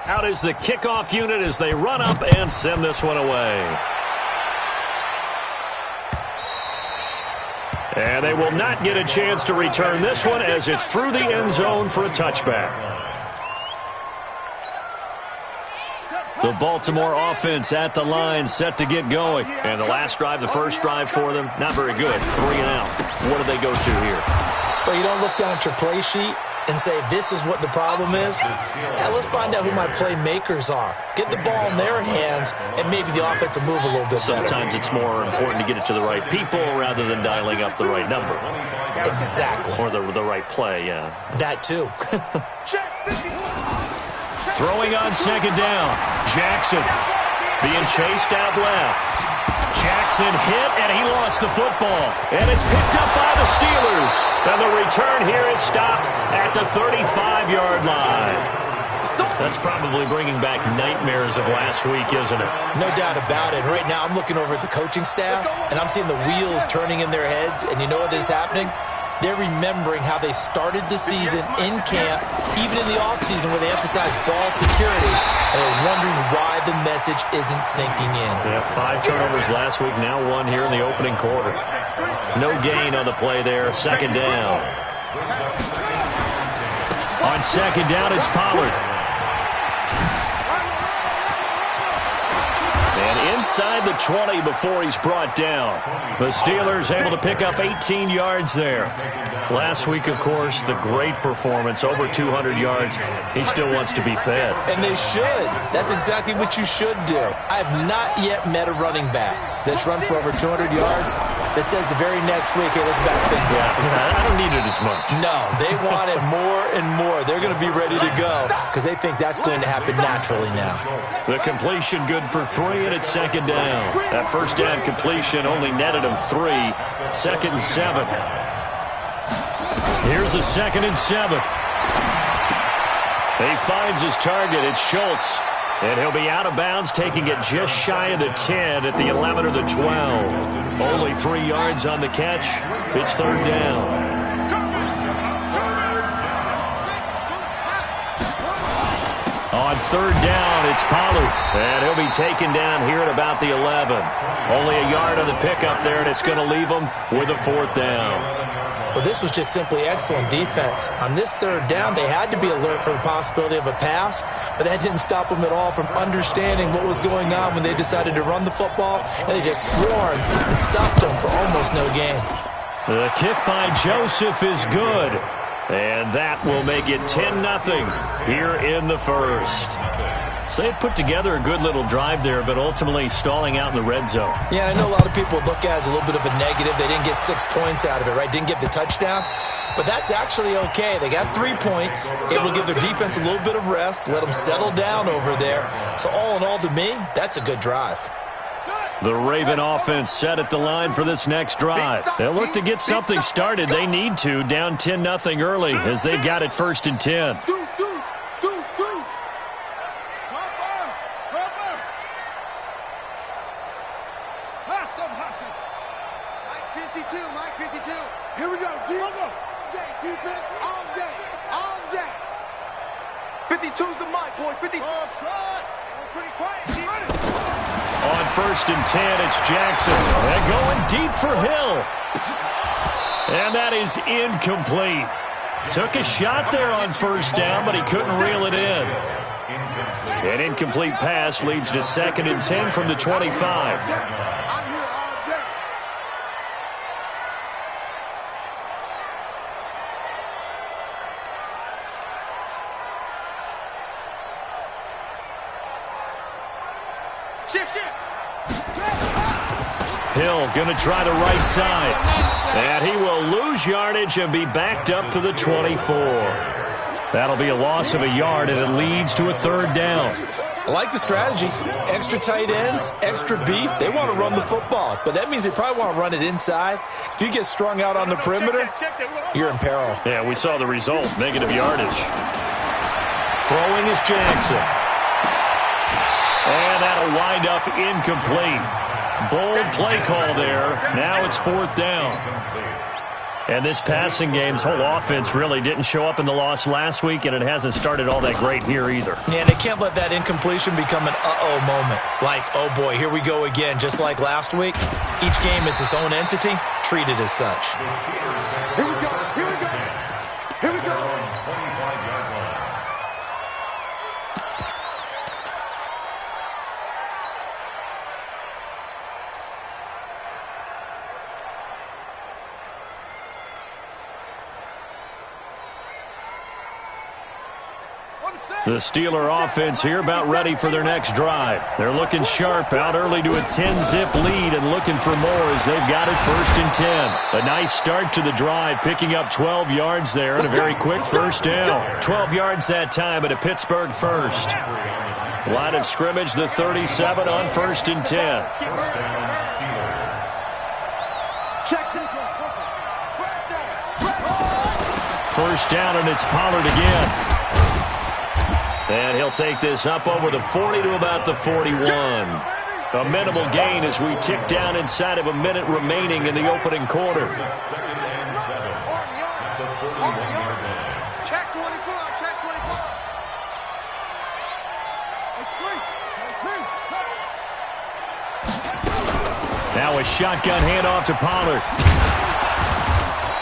Out is the kickoff unit as they run up and send this one away. And they will not get a chance to return this one as it's through the end zone for a touchback. The Baltimore offense at the line, set to get going. And the last drive, the first drive for them, not very good. 3 and out. What do they go to here? Well, you don't look down at your play sheet and say, this is what the problem is. Yeah, let's find out who my playmakers are. Get the ball in their hands, and maybe the offense will move a little bit better. Sometimes it's more important to get it to the right people rather than dialing up the right number. Exactly. Or the right play, yeah. That too. Throwing on second down. Jackson being chased out left. Jackson hit, and he lost the football. And it's picked up by the Steelers. And the return here is stopped at the 35-yard line. That's probably bringing back nightmares of last week, isn't it? No doubt about it. Right now I'm looking over at the coaching staff, and I'm seeing the wheels turning in their heads. And you know what is happening? They're remembering how they started the season in camp, even in the offseason where they emphasized ball security, and they're wondering why the message isn't sinking in. Yeah, 5 turnovers last week, now 1 here in the opening quarter. No gain on the play there, second down. On second down, it's Pollard. And inside the 20 before he's brought down. The Steelers able to pick up 18 yards there. Last week, of course, the great performance, over 200 yards. He still wants to be fed. And they should. That's exactly what you should do. I have not yet met a running back that's run for over 200 yards that says the very next week, hey, let's back things up. I don't need it as much. No, they want it more and more. They're going to be ready to go because they think that's going to happen naturally now. The completion good for 3, and it's second down. That first down completion only netted him 3. Second and 7. Here's a second and 7. He finds his target. It's Schultz. And he'll be out of bounds, taking it just shy of the 10 at the 11 or the 12. Only 3 yards on the catch. It's third down. On third down, it's Pollard. And he'll be taken down here at about the 11. Only a yard on the pickup there, and it's going to leave him with a fourth down. Well, this was just simply excellent defense. On this third down, they had to be alert for the possibility of a pass, but that didn't stop them at all from understanding what was going on when they decided to run the football, and they just swarmed and stopped them for almost no gain. The kick by Joseph is good, and that will make it 10-0 here in the first. So they put together a good little drive there, but ultimately stalling out in the red zone. Yeah, I know a lot of people look at it as a little bit of a negative. They didn't get 6 points out of it, right? Didn't get the touchdown. But that's actually okay. They got 3 points. Able to give their defense a little bit of rest, let them settle down over there. So all in all, to me, that's a good drive. The Raven offense set at the line for this next drive. They'll look to get something started. They need to, down 10-0 early as they've got it first and 10. Here we go. All day. Defense all day. All day. 52's the mic, boys. 52. Oh, try. Pretty quiet. On first and 10, it's Jackson. And going deep for Hill. And that is incomplete. Took a shot there on first down, but he couldn't reel it in. An incomplete pass leads to second and 10 from the 25. Hill going to try the right side. And he will lose yardage and be backed up to the 24. That'll be a loss of a yard, and it leads to a third down. I like the strategy. Extra tight ends, extra beef. They want to run the football, but that means they probably want to run it inside. If you get strung out on the perimeter, you're in peril. Yeah, we saw the result, negative yardage. Throwing is Jackson. And that'll wind up incomplete. Bold play call there. Now it's fourth down. And this passing game's whole offense really didn't show up in the loss last week, and it hasn't started all that great here either. Yeah, and they can't let that incompletion become an uh-oh moment. Like, oh boy, here we go again, just like last week. Each game is its own entity, treated as such. Here we go. Here we go. Here we go. The Steeler offense here about ready for their next drive. They're looking sharp, out early to a 10-zip lead and looking for more as they've got it 1st and 10. A nice start to the drive, picking up 12 yards there and a very quick first down. 12 yards that time at a Pittsburgh first. Line of scrimmage, the 37 on 1st and 10. First down, and it's Pollard again. And he'll take this up over the 40 to about the 41. A minimal gain as we tick down inside of a minute remaining in the opening quarter. Check 24, check 24. Now a shotgun handoff to Pollard.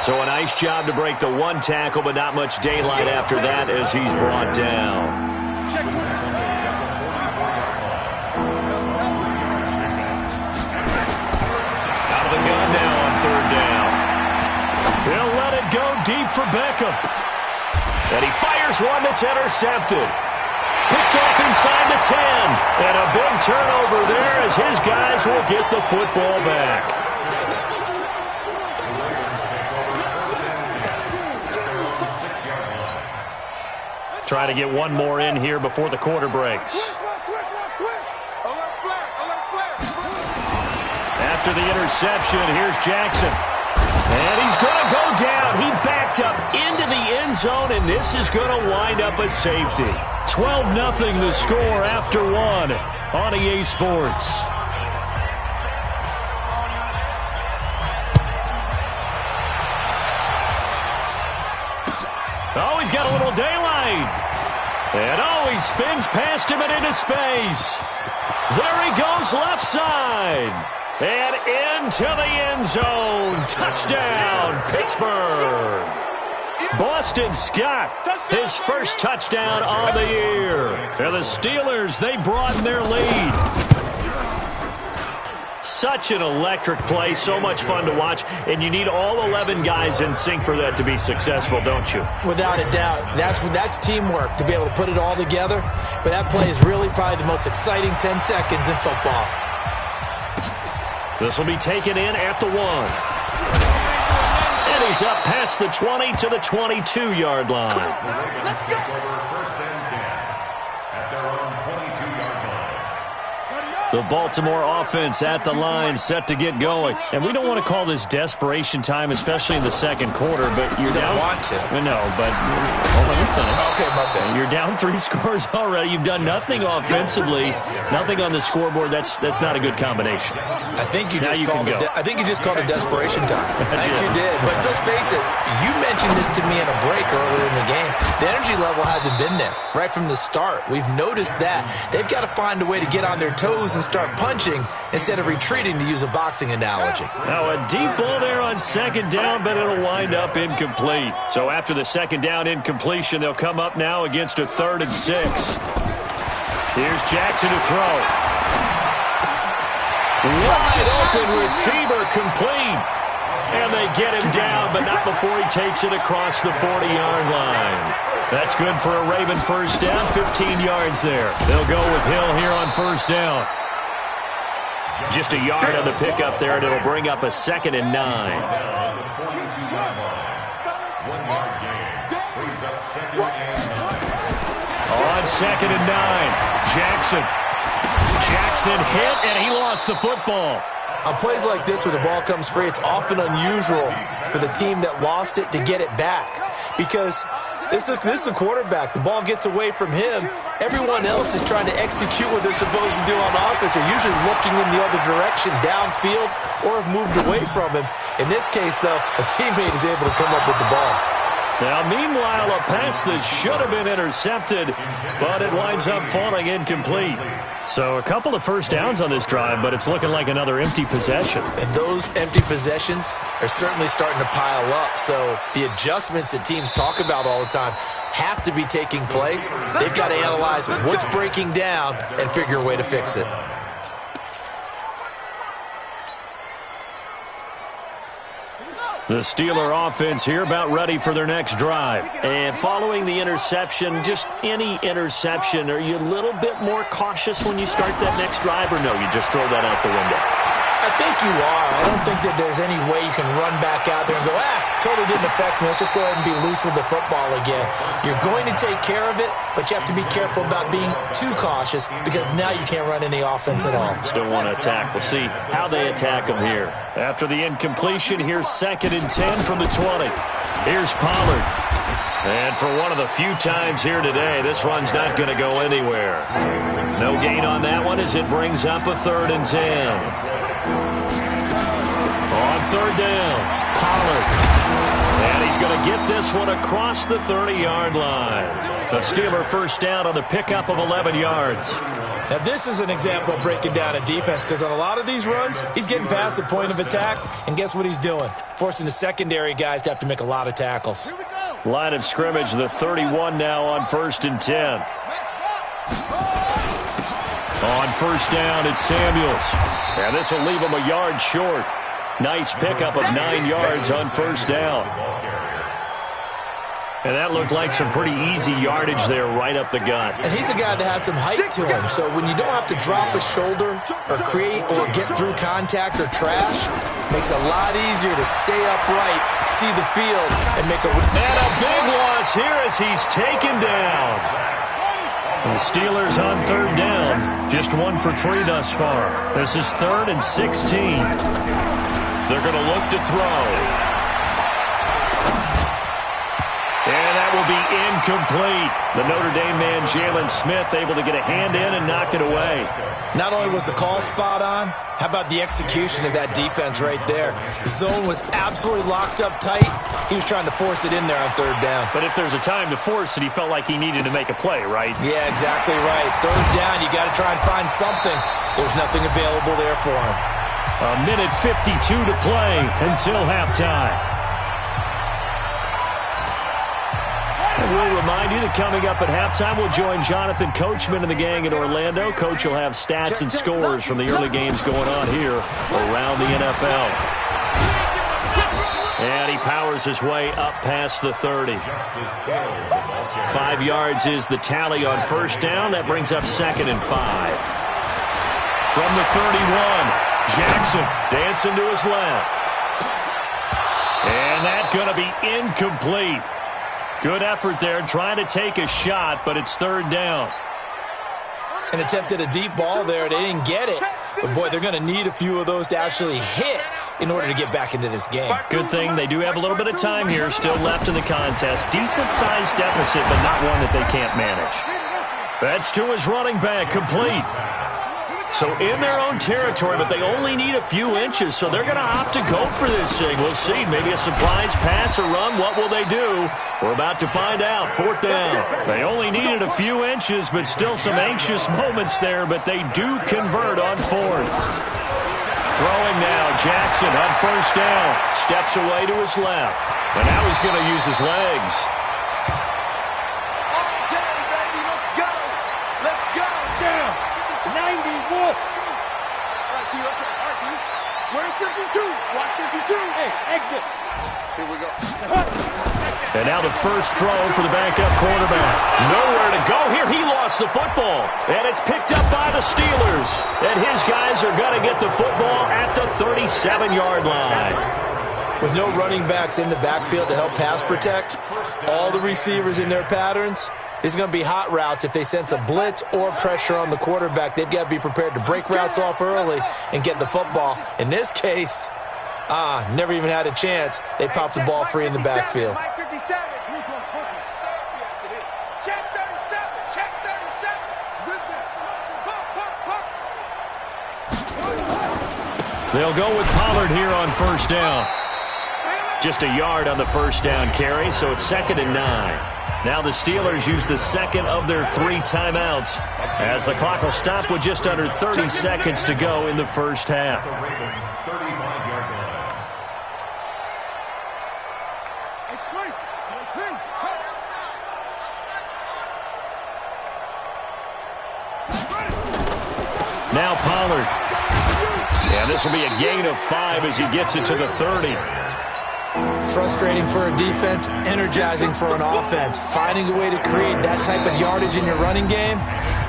So a nice job to break the one tackle, but not much daylight after that as he's brought down. Check 24. Out of the gun now on 3rd down. He'll let it go deep for Beckham. And he fires one that's intercepted. Picked off inside the 10. And a big turnover there as his guys will get the football back. Try to get one more in here before the quarter breaks. After the interception, here's Jackson. And he's going to go down. He backed up into the end zone, and this is going to wind up a safety. 12-0 the score after one on EA Sports. Oh, he's got a little daylight. And oh, he spins past him and into space. There he goes left side. And into the end zone. Touchdown, Pittsburgh. Boston Scott, his first touchdown on the year. And the Steelers, they broaden their lead. Such an electric play, so much fun to watch, and you need all 11 guys in sync for that to be successful, don't you? Without a doubt. That's teamwork, to be able to put it all together. But that play is really probably the most exciting 10 seconds in football. This will be taken in at the 1. And he's up past the 20 to the 22-yard line. Let's go. First and 10 at their own 22-yard line. The Baltimore offense at the line, set to get going. And we don't want to call this desperation time, especially in the second quarter, but you're down. Want to. No, but hold on, you're finished. Okay, my bad. You're down 3 scores already. You've done nothing offensively, nothing on the scoreboard. That's not a good combination. I think you just called it desperation time. I think you did. But let's face it, you mentioned this to me in a break earlier in the game. The energy level hasn't been there right from the start. We've noticed that. They've got to find a way to get on their toes and start punching instead of retreating, to use a boxing analogy. Now a deep ball there on 2nd down, but it'll wind up incomplete. So after the 2nd down incompletion, they'll come up now against a 3rd and 6. Here's Jackson to throw. Wide open receiver, complete. And they get him down, but not before he takes it across the 40-yard line. That's good for a Raven first down, 15 yards there. They'll go with Hill here on 1st down. Just a yard on the pickup there, and it'll bring up a 2nd and 9. 1 yard gain. Brings up 2nd and 9. On 2nd and 9, Jackson hit, and he lost the football. On plays like this where the ball comes free, it's often unusual for the team that lost it to get it back. Because This is a quarterback. The ball gets away from him. Everyone else is trying to execute what they're supposed to do on offense. They're usually looking in the other direction, downfield, or have moved away from him. In this case, though, a teammate is able to come up with the ball. Now, meanwhile, a pass that should have been intercepted, but it winds up falling incomplete. So a couple of first downs on this drive, but it's looking like another empty possession. And those empty possessions are certainly starting to pile up. So the adjustments that teams talk about all the time have to be taking place. They've got to analyze what's breaking down and figure a way to fix it. The Steeler offense here about ready for their next drive. And following the interception, just any interception, are you a little bit more cautious when you start that next drive, or no, you just throw that out the window? I think you are. I don't think that there's any way you can run back out there and go, totally didn't affect me. Let's just go ahead and be loose with the football again. You're going to take care of it, but you have to be careful about being too cautious because now you can't run any offense at all. Still want to attack. We'll see how they attack them here. After the incompletion, here's 2nd and 10 from the 20. Here's Pollard. And for one of the few times here today, this run's not going to go anywhere. No gain on that one as it brings up a 3rd and 10. On 3rd down, Pollard. And he's going to get this one across the 30-yard line. The Steeler first down on the pickup of 11 yards. Now, this is an example of breaking down a defense because on a lot of these runs, he's getting past the point of attack, and guess what he's doing? Forcing the secondary guys to have to make a lot of tackles. Line of scrimmage, the 31 now on 1st and 10. On 1st down, it's Samuels. And this will leave him a yard short. Nice pickup of 9 yards on 1st down. And that looked like some pretty easy yardage there right up the gut. And he's a guy that has some height to him. So when you don't have to drop a shoulder or create or get through contact or trash, makes it a lot easier to stay upright, see the field, and make a... And a big loss here as he's taken down. The Steelers on 3rd down, just 1 for 3 thus far. This is 3rd and 16. They're going to look to throw. And that will be incomplete. The Notre Dame man, Jalen Smith, able to get a hand in and knock it away. Not only was the call spot on, how about the execution of that defense right there? The zone was absolutely locked up tight. He was trying to force it in there on 3rd down. But if there's a time to force it, he felt like he needed to make a play, right? Yeah, exactly right. 3rd down, you got to try and find something. There's nothing available there for him. A minute 52 to play until halftime. And we'll remind you that coming up at halftime, we'll join Jonathan Coachman and the gang in Orlando. Coach will have stats and scores from the early games going on here around the NFL. And he powers his way up past the 30. 5 yards is the tally on 1st down. That brings up 2nd and 5. From the 31, Jackson dancing to his left. And that's going to be incomplete. Good effort there, trying to take a shot, but it's 3rd down. And attempted a deep ball there. They didn't get it. But, boy, they're going to need a few of those to actually hit in order to get back into this game. Good thing they do have a little bit of time here still left in the contest. Decent-sized deficit, but not one that they can't manage. That's to his running back, complete. So in their own territory, but they only need a few inches, so they're going to opt to go for this thing. We'll see. Maybe a surprise pass or run. What will they do? We're about to find out. 4th down. They only needed a few inches, but still some anxious moments there, but they do convert on 4th. Throwing now, Jackson on 1st down. Steps away to his left. And now he's going to use his legs. Where's 52? Watch 52. Hey, exit. Here we go. And now the first throw for the backup quarterback. Nowhere to go here. He lost the football. And it's picked up by the Steelers. And his guys are going to get the football at the 37-yard line. With no running backs in the backfield to help pass protect, all the receivers in their patterns, it's going to be hot routes. If they sense a blitz or pressure on the quarterback, they've got to be prepared to break routes off early and get the football. In this case, never even had a chance. They popped the ball free in the backfield. They'll go with Pollard here on first down. Just a yard on the first down carry, so it's 2nd and 9. Now the Steelers use the second of their 3 timeouts as the clock will stop with just under 30 seconds to go in the first half. Now Pollard. And this will be a gain of 5 as he gets it to the 30. Frustrating for a defense, energizing for an offense. Finding a way to create that type of yardage in your running game,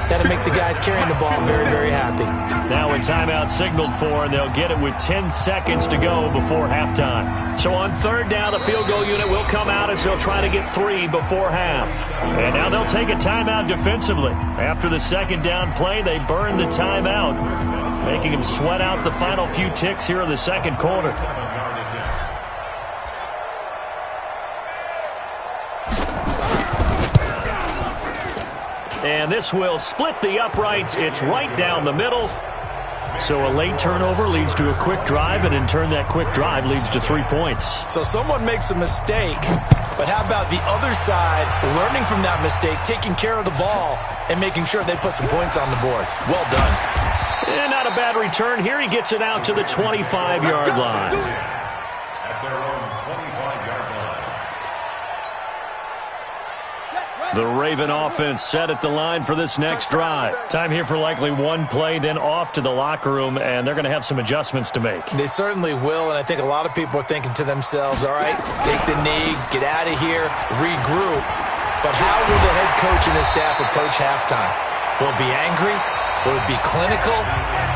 that'll make the guys carrying the ball very, very happy. Now a timeout signaled for, and they'll get it with 10 seconds to go before halftime. So on third down, the field goal unit will come out as they'll try to get 3 before half. And now they'll take a timeout defensively. After the second down play, they burn the timeout, making them sweat out the final few ticks here in the second quarter. And this will split the uprights. It's right down the middle. So a late turnover leads to a quick drive, and in turn that quick drive leads to 3 points. So someone makes a mistake, but how about the other side learning from that mistake, taking care of the ball, and making sure they put some points on the board? Well done. And not a bad return here. He gets it out to the 25-yard line. At their own 25-yard line. The Raven offense set at the line for this next drive. Time here for likely one play, then off to the locker room, and they're going to have some adjustments to make. They certainly will, and I think a lot of people are thinking to themselves, all right, take the knee, get out of here, regroup. But how will the head coach and his staff approach halftime? Will it be angry? Will it be clinical?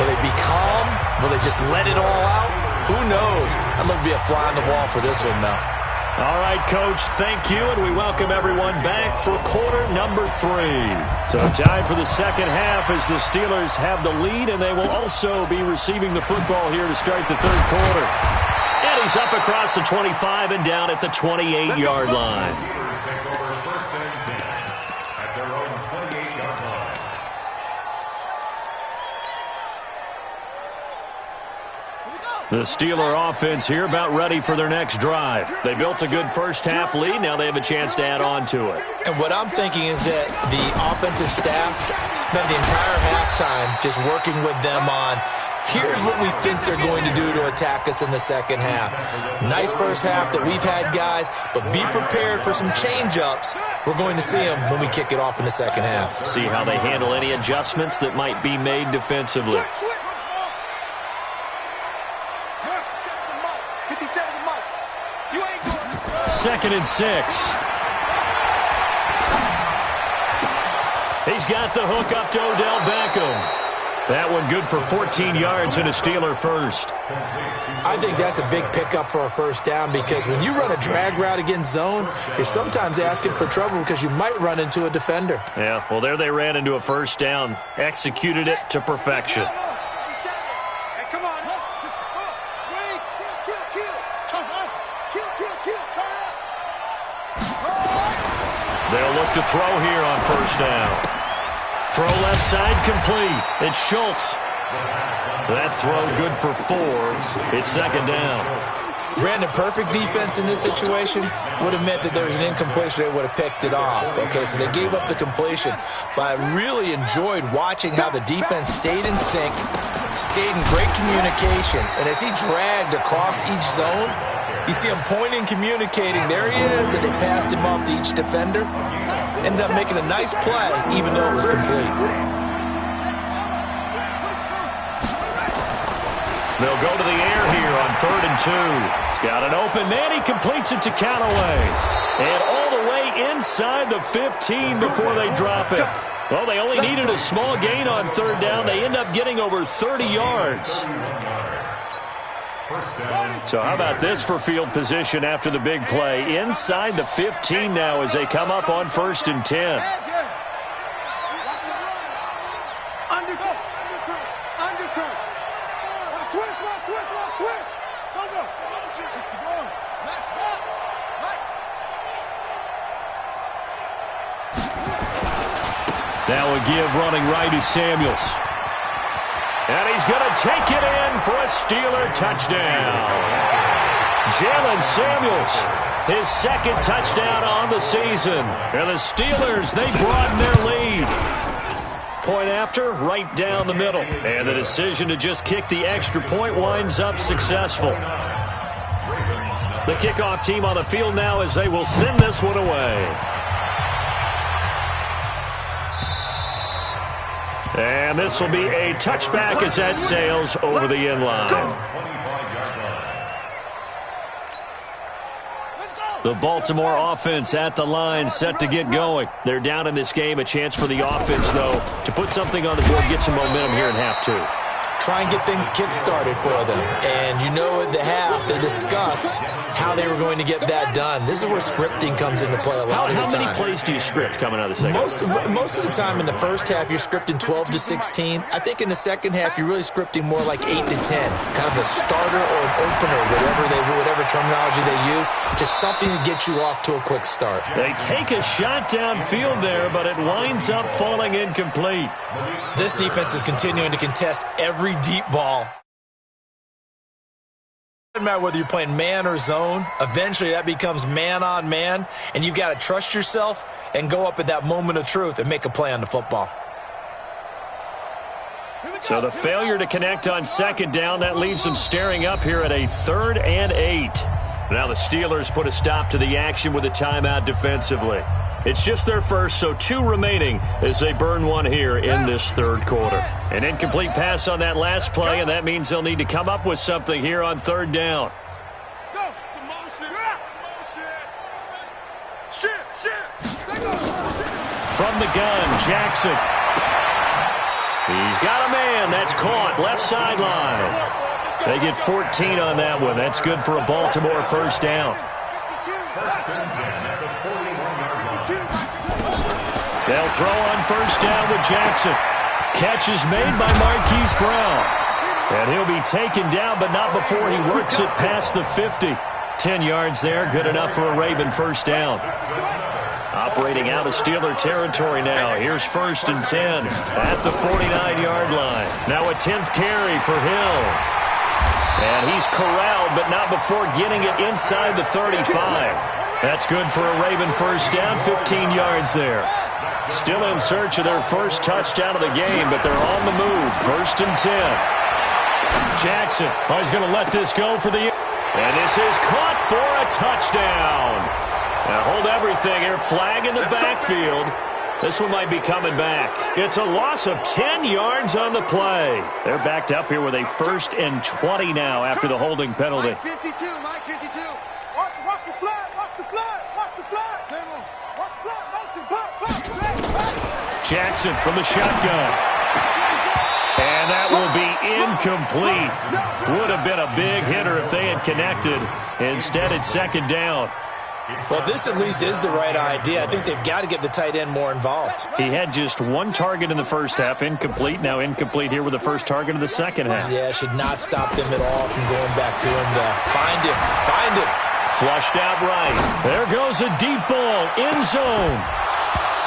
Will they be calm? Will they just let it all out? Who knows? I'm going to be a fly on the wall for this one, though. All right, Coach, thank you, and we welcome everyone back for quarter number 3. So time for the second half as the Steelers have the lead, and they will also be receiving the football here to start the third quarter. And he's up across the 25 and down at the 28-yard line. Steelers take over first and 10 at their own 28-yard line. The Steeler offense here about ready for their next drive. They built a good first half lead. Now they have a chance to add on to it. And what I'm thinking is that the offensive staff spent the entire halftime just working with them on, here's what we think they're going to do to attack us in the second half. Nice first half that we've had, guys, but be prepared for some change-ups. We're going to see them when we kick it off in the second half. See how they handle any adjustments that might be made defensively. Second and 6. He's got the hook up to Odell Beckham. That one good for 14 yards and a Steeler first. I think that's a big pickup for a first down because when you run a drag route against zone, you're sometimes asking for trouble because you might run into a defender. Yeah, well, there they ran into a first down. Executed it to perfection. They'll look to throw here on first down. Throw left side complete. It's Schultz. That throw good for 4. It's second down. Brandon, perfect defense in this situation would have meant that there was an incompletion. They would have picked it off. Okay, so they gave up the completion. But I really enjoyed watching how the defense stayed in sync, stayed in great communication. And as he dragged across each zone, you see him pointing, communicating. There he is, and they passed him off to each defender. Ended up making a nice play, even though it was complete. They'll go to the air here on 3rd and 2. He's got an open man. He completes it to Callaway. And all the way inside the 15 before they drop it. Well, they only needed a small gain on third down. They end up getting over 30 yards. So how about this for field position after the big play? Inside the 15 now as they come up on 1st and 10. Now a give running right is Samuels. And he's going to take it in for a Steeler touchdown. Jalen Samuels, his second touchdown on the season. And the Steelers, they broaden their lead. Point after, right down the middle. And the decision to just kick the extra point winds up successful. The kickoff team on the field now as they will send this one away. And this will be a touchback as that sails over the end line. The Baltimore offense at the line, set to get going. They're down in this game. A chance for the offense, though, to put something on the board, get some momentum here in half two. Try and get things kick-started for them. And you know at the half, they discussed how they were going to get that done. This is where scripting comes into play a lot of the time. How many plays do you script coming out of the second half? Most of the time in the first half, you're scripting 12 to 16. I think in the second half, you're really scripting more like 8 to 10. Kind of a starter or an opener, whatever terminology they use. Just something to get you off to a quick start. They take a shot downfield there, but it winds up falling incomplete. This defense is continuing to contest every deep ball. Doesn't matter whether you're playing man or zone. Eventually, that becomes man on man, and you've got to trust yourself and go up at that moment of truth and make a play on the football. So the failure to connect on second down, that leaves them staring up here at a 3rd and 8. Now the Steelers put a stop to the action with a timeout defensively. It's just their first, so 2 remaining as they burn one here in this third quarter. An incomplete pass on that last play, and that means they'll need to come up with something here on 3rd down. From the gun, Jackson. He's got a man. That's caught. Left sideline. They get 14 on that one. That's good for a Baltimore first down. They'll throw on first down with Jackson. Catch is made by Marquise Brown. And he'll be taken down, but not before he works it past the 50. 10 yards there, good enough for a Raven first down. Operating out of Steeler territory now. Here's 1st and 10 at the 49-yard line. Now a 10th carry for Hill. And he's corralled, but not before getting it inside the 35. That's good for a Raven first down, 15 yards there. Still in search of their first touchdown of the game, but they're on the move. 1st and 10. Jackson, he's going to let this go for the... And this is caught for a touchdown. Now hold everything here. Flag in the backfield. This one might be coming back. It's a loss of 10 yards on the play. They're backed up here with a 1st and 20 now after the holding penalty. Mike 52, Mike 52. Watch the flag, watch the flag, watch the flag. Samuel, watch the flag, motion, flag. Jackson from the shotgun. And that will be incomplete. Would have been a big hitter if they had connected. Instead, it's 2nd down. Well, this at least is the right idea. I think they've got to get the tight end more involved. He had just 1 target in the first half, incomplete. Now incomplete here with the first target of the second half. Yeah, should not stop them at all from going back to him to find him. Flushed out right. There goes a deep ball, end zone.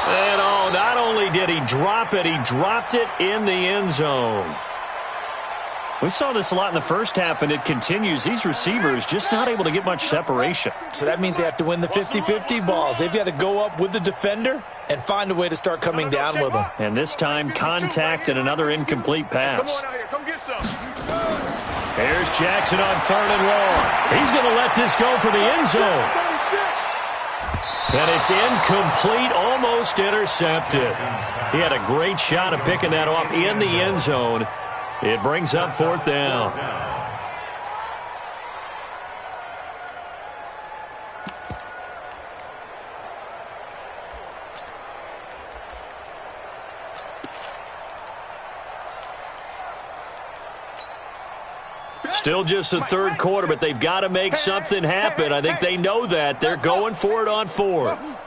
And not only did he drop it, he dropped it in the end zone. We saw this a lot in the first half, and it continues. These receivers just not able to get much separation. So that means they have to win the 50-50 balls. They've got to go up with the defender and find a way to start coming down with them. And this time, contact and another incomplete pass. Here's Jackson on 3rd and long. He's going to let this go for the end zone. And it's incomplete, almost intercepted. He had a great shot of picking that off in the end zone. It brings up 4th down. Still just the 3rd quarter, but they've got to make something happen. I think they know that. They're going for it on 4th.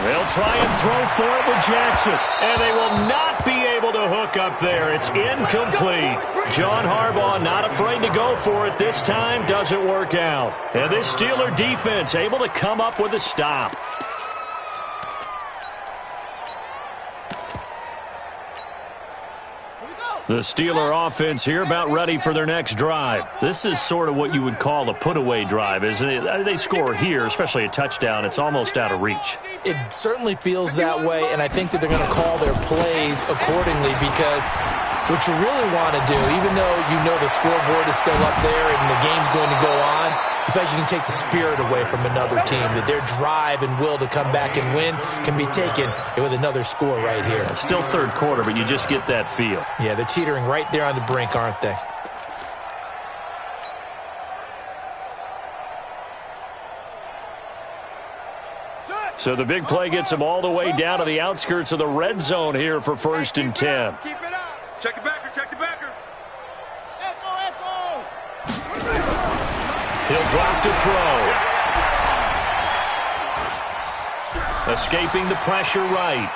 They'll try and throw for it with Jackson. And they will not be able to hook up there. It's incomplete. John Harbaugh not afraid to go for it this time. Doesn't work out. And this Steeler defense able to come up with a stop. The Steeler offense here about ready for their next drive. This is sort of what you would call a put-away drive, isn't it? They score here, especially a touchdown. It's almost out of reach. It certainly feels that way, and I think that they're going to call their plays accordingly because what you really want to do, even though you know the scoreboard is still up there and the game's going to go on, you feel like you can take the spirit away from another team, that their drive and will to come back and win can be taken with another score right here. Still third quarter, but you just get that feel. Yeah, they're teetering right there on the brink, aren't they? So the big play gets them all the way down to the outskirts of the red zone here for 1st and 10. Keep it up. Check the backer, check the backer. Echo. He'll drop to throw. Escaping the pressure right.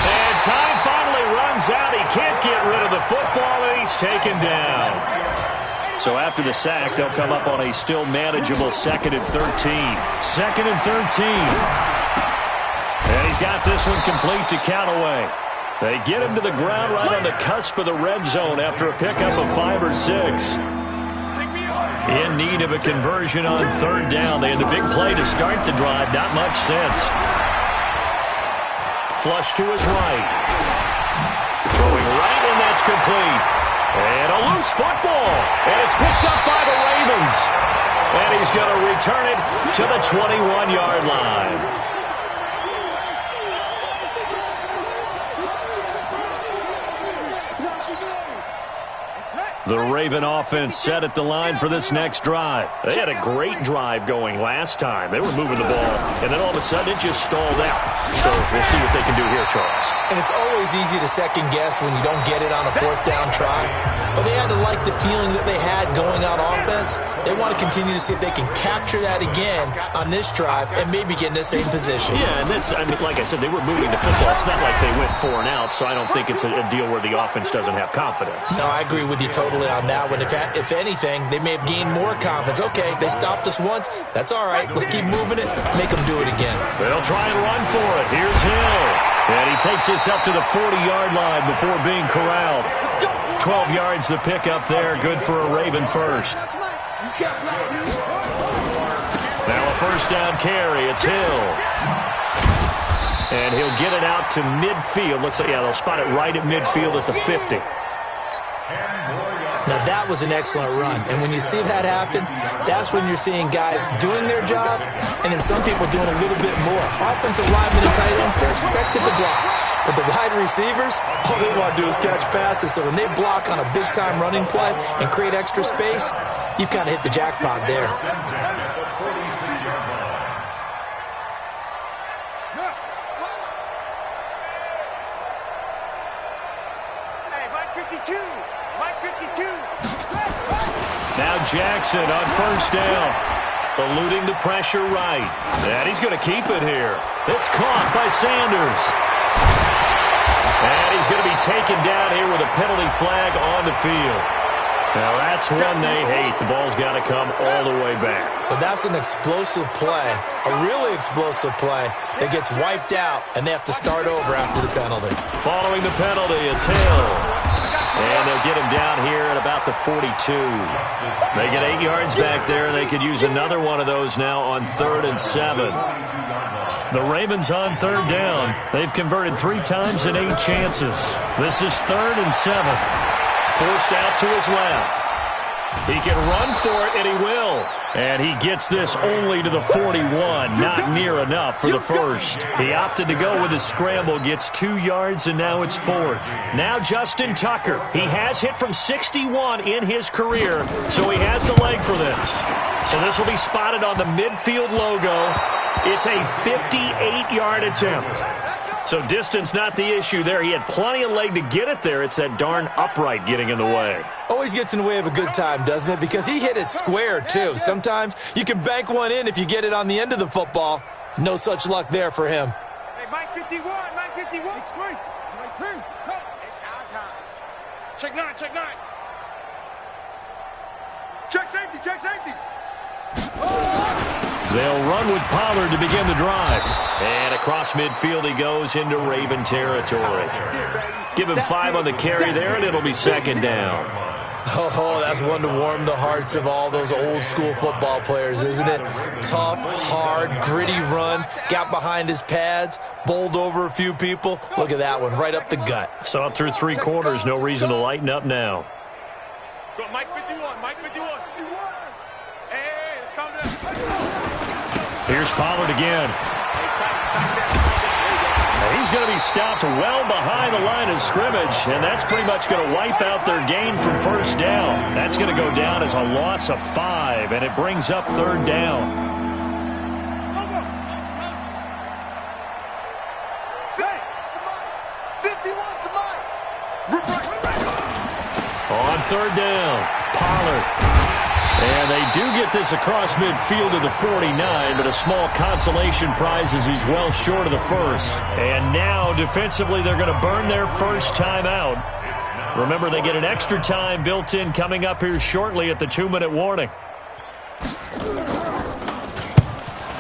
And time finally runs out. He can't get rid of the football, and he's taken down. So after the sack, they'll come up on a still manageable 2nd and 13. 2nd and 13. And he's got this one complete to Callaway. They get him to the ground right on the cusp of the red zone after a pickup of 5 or 6. In need of a conversion on 3rd down. They had the big play to start the drive. Not much sense. Flush to his right. Throwing right, and that's complete. And a loose football. And it's picked up by the Ravens. And he's going to return it to the 21-yard line. The Raven offense set at the line for this next drive. They had a great drive going last time. They were moving the ball, and then all of a sudden it just stalled out. So we'll see what they can do here, Charles. And it's always easy to second guess when you don't get it on a 4th down try. But they had to like the feeling that they had going on offense. They want to continue to see if they can capture that again on this drive and maybe get in the same position. Yeah, and that's, I mean, like I said, they were moving the football. It's not like they went 4 and out, so I don't think it's a deal where the offense doesn't have confidence. No, I agree with you totally on that one. If anything, they may have gained more confidence. Okay, they stopped us once. That's all right. Let's keep moving it. Make them do it again. They'll try and run for it. Here's Hill. And he takes this up to the 40-yard line before being corralled. 12 yards to pick up there. Good for a Raven first. Now a 1st down carry. It's Hill. And he'll get it out to midfield. Looks like, yeah, they'll spot it right at midfield at the 50. Now, that was an excellent run. And when you see that happen, that's when you're seeing guys doing their job and then some people doing a little bit more. Offensive linemen and tight ends, they're expected to block. But the wide receivers, all they want to do is catch passes. So when they block on a big-time running play and create extra space, you've kind of hit the jackpot there. Now Jackson on 1st down. Eluding the pressure right. And he's going to keep it here. It's caught by Sanders. And he's going to be taken down here with a penalty flag on the field. Now that's one they hate. The ball's got to come all the way back. So that's an explosive play, a really explosive play that gets wiped out, and they have to start over after the penalty. Following the penalty, it's Hill. And they'll get him down here at about the 42. They get 8 yards back there, and they could use another one of those now on 3rd and 7. The Ravens on 3rd down. They've converted 3 times in 8 chances. This is 3rd and 7. Forced out to his left. He can run for it, and he will. And he gets this only to the 41. Not near enough for the first. He opted to go with his scramble, gets 2 yards, and now it's 4th. Now Justin Tucker. He has hit from 61 in his career, so he has the leg for this. So this will be spotted on the midfield logo. It's a 58-yard attempt. So distance not the issue there. He had plenty of leg to get it there. It's that darn upright getting in the way. Always gets in the way of a good time, doesn't it? Because he hit it square, too. Sometimes you can bank one in if you get it on the end of the football. No such luck there for him. Hey, Mike 51, Mike 51. It's great. It's my turn. It's our time. Check 9, check 9. Check safety, check safety. They'll run with Pollard to begin the drive. And across midfield he goes into Raven territory. Give him 5 on the carry there, and it'll be second down. Oh, that's one to warm the hearts of all those old-school football players, isn't it? Tough, hard, gritty run, got behind his pads, bowled over a few people. Look at that one, right up the gut. Saw it through 3 quarters, no reason to lighten up now. Go, Mike 51, Mike 51. Hey, let's calm down. Here's Pollard again. He's going to be stopped well behind the line of scrimmage, and that's pretty much going to wipe out their gain from first down. That's going to go down as a loss of 5, and it brings up third down. On third down, Pollard. And they do get this across midfield to the 49, but a small consolation prize as he's well short of the first. And now, defensively, they're going to burn their first time out. Remember, they get an extra time built in coming up here shortly at the 2-minute warning.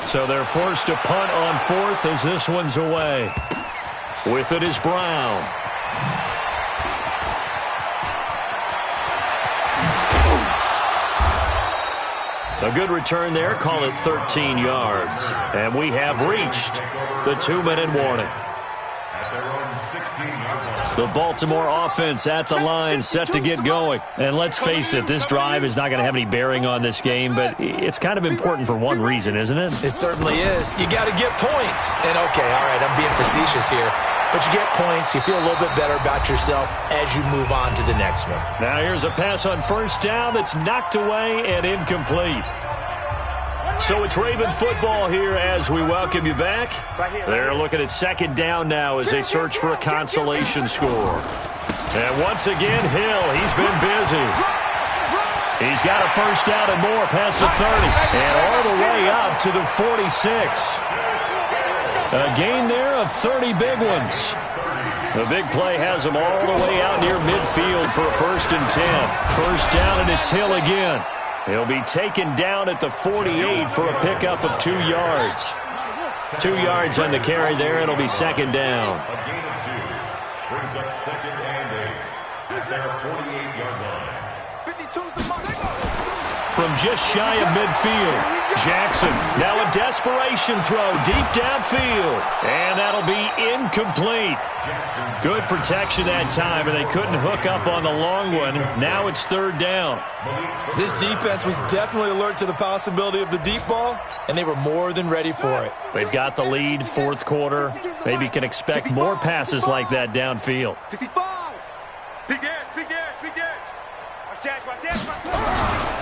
So they're forced to punt on 4th as this one's away. With it is Brown. A good return there, call it 13 yards. And we have reached the 2-minute warning. The Baltimore offense at the line, set to get going. And let's face it, this drive is not going to have any bearing on this game, but it's kind of important for one reason, isn't it? It certainly is. You got to get points. And okay, all right, I'm being facetious here. But you get points, you feel a little bit better about yourself as you move on to the next one. Now here's a pass on first down that's knocked away and incomplete. So it's Raven football here as we welcome you back. They're looking at second down now as they search for a consolation score. And once again, Hill, he's been busy. He's got a first down and more past the 30 and all the way up to the 46. A gain there of 30 big ones. The big play has them all the way out near midfield for a 1st and 10. First down, and it's Hill again. He'll be taken down at the 48 for a pickup of 2 yards. 2 yards on the carry there. It'll be second down. A gain of 2. Brings up 2nd and 8 at their 48-yard line. 52's the mark. From just shy of midfield, Jackson, now a desperation throw deep downfield, and that'll be incomplete. Good protection that time, and they couldn't hook up on the long one. Now it's third down. This defense was definitely alert to the possibility of the deep ball, and they were more than ready for it. They've got the lead, 4th quarter. Maybe can expect more passes like that downfield. 65. Big edge, big edge, big edge. Watch that, watch that, watch that.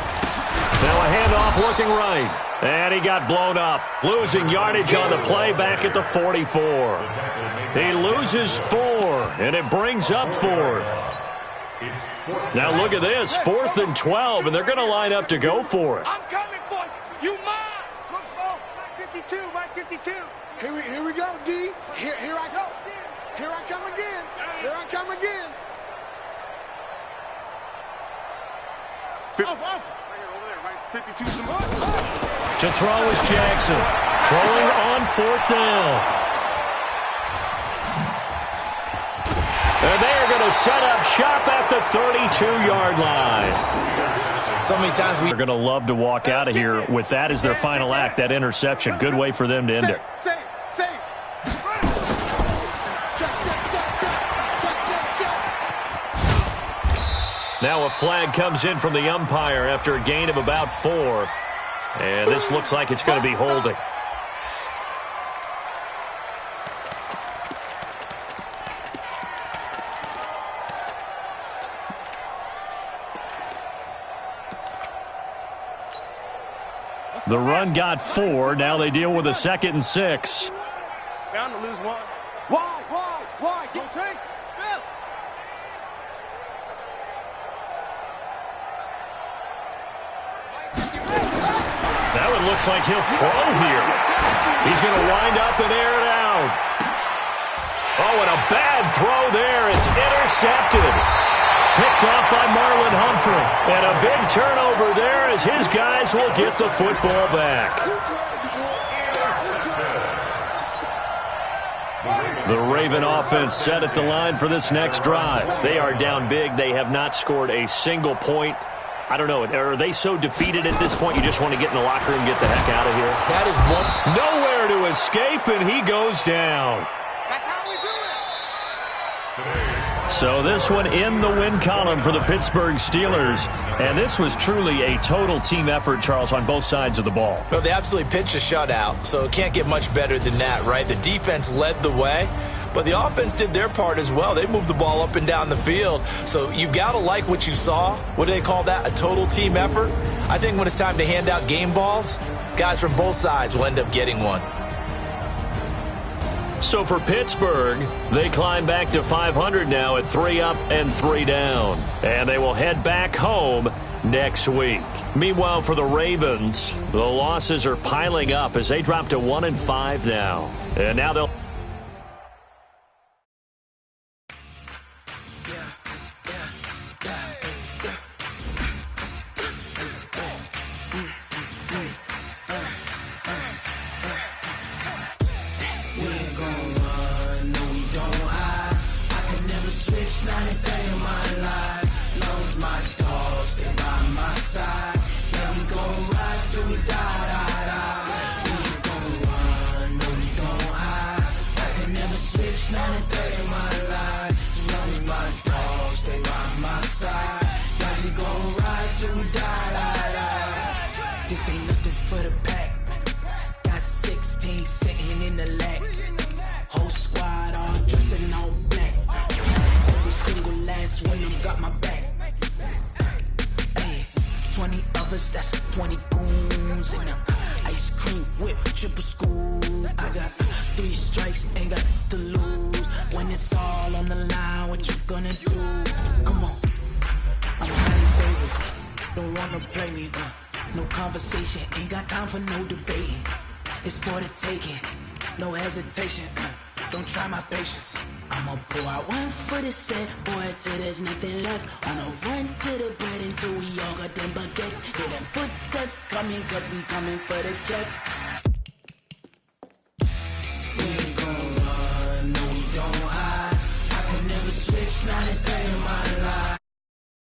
Now a handoff looking right. And he got blown up. Losing yardage on the play back at the 44. He loses 4, and it brings up 4th. Now look at this, 4th and 12, and they're going to line up to go for it. I'm coming for you. You mine. Smoke, smoke. Mike 52, Mike 52. Here we go, D. Here I go. Here I come again. Here I come again. Off. Right, 52's the mark. To throw is Jackson. Throwing on 4th down. And they're going to set up shop at the 32-yard line. So many times They're going to love to walk out of here with that as their final act, that interception. Good way for them to end it. Save. Now a flag comes in from the umpire after a gain of about 4. And this looks like it's going to be holding. The run got 4. Now they deal with a 2nd and 6. Bound to lose 1. Why? Get take. Spill. That would looks like he'll throw here. He's going to wind up and air it out. Oh, and a bad throw there. It's intercepted. Picked off by Marlon Humphrey. And a big turnover there as his guys will get the football back. The Raven offense set at the line for this next drive. They are down big. They have not scored a single point. I don't know. Are they so defeated at this point you just want to get in the locker room and get the heck out of here? That is one. Nowhere to escape, and he goes down. That's how we do it. So this one in the win column for the Pittsburgh Steelers. And this was truly a total team effort, Charles, on both sides of the ball. Well, they absolutely pitched a shutout, so it can't get much better than that, right? The defense led the way, but the offense did their part as well. They moved the ball up and down the field. So you've got to like what you saw. What do they call that? A total team effort? I think when it's time to hand out game balls, guys from both sides will end up getting one. So for Pittsburgh, they climb back to 500 now at 3 up and 3 down. And they will head back home next week. Meanwhile, for the Ravens, the losses are piling up as they drop to 1-5 now. And now they'll... This ain't nothing for the pack. Got 16 sitting in the lap. Whole squad all dressed in all black. Every single last one of them got my back. Hey, 20 of us, that's 20 goons in them. Ice cream whip, triple scoop. I got 3 strikes, ain't got to lose. When it's all on the line, what you gonna do? Come on, I'm highly favored. Don't wanna play me, no conversation, ain't got time for no debating. It's for the taking, no hesitation. Don't try my patience. I'ma pour out one for the set, boy, till there's nothing left. On a run to the bread until we all got them baguettes. Hear them footsteps coming, cause we coming for the check.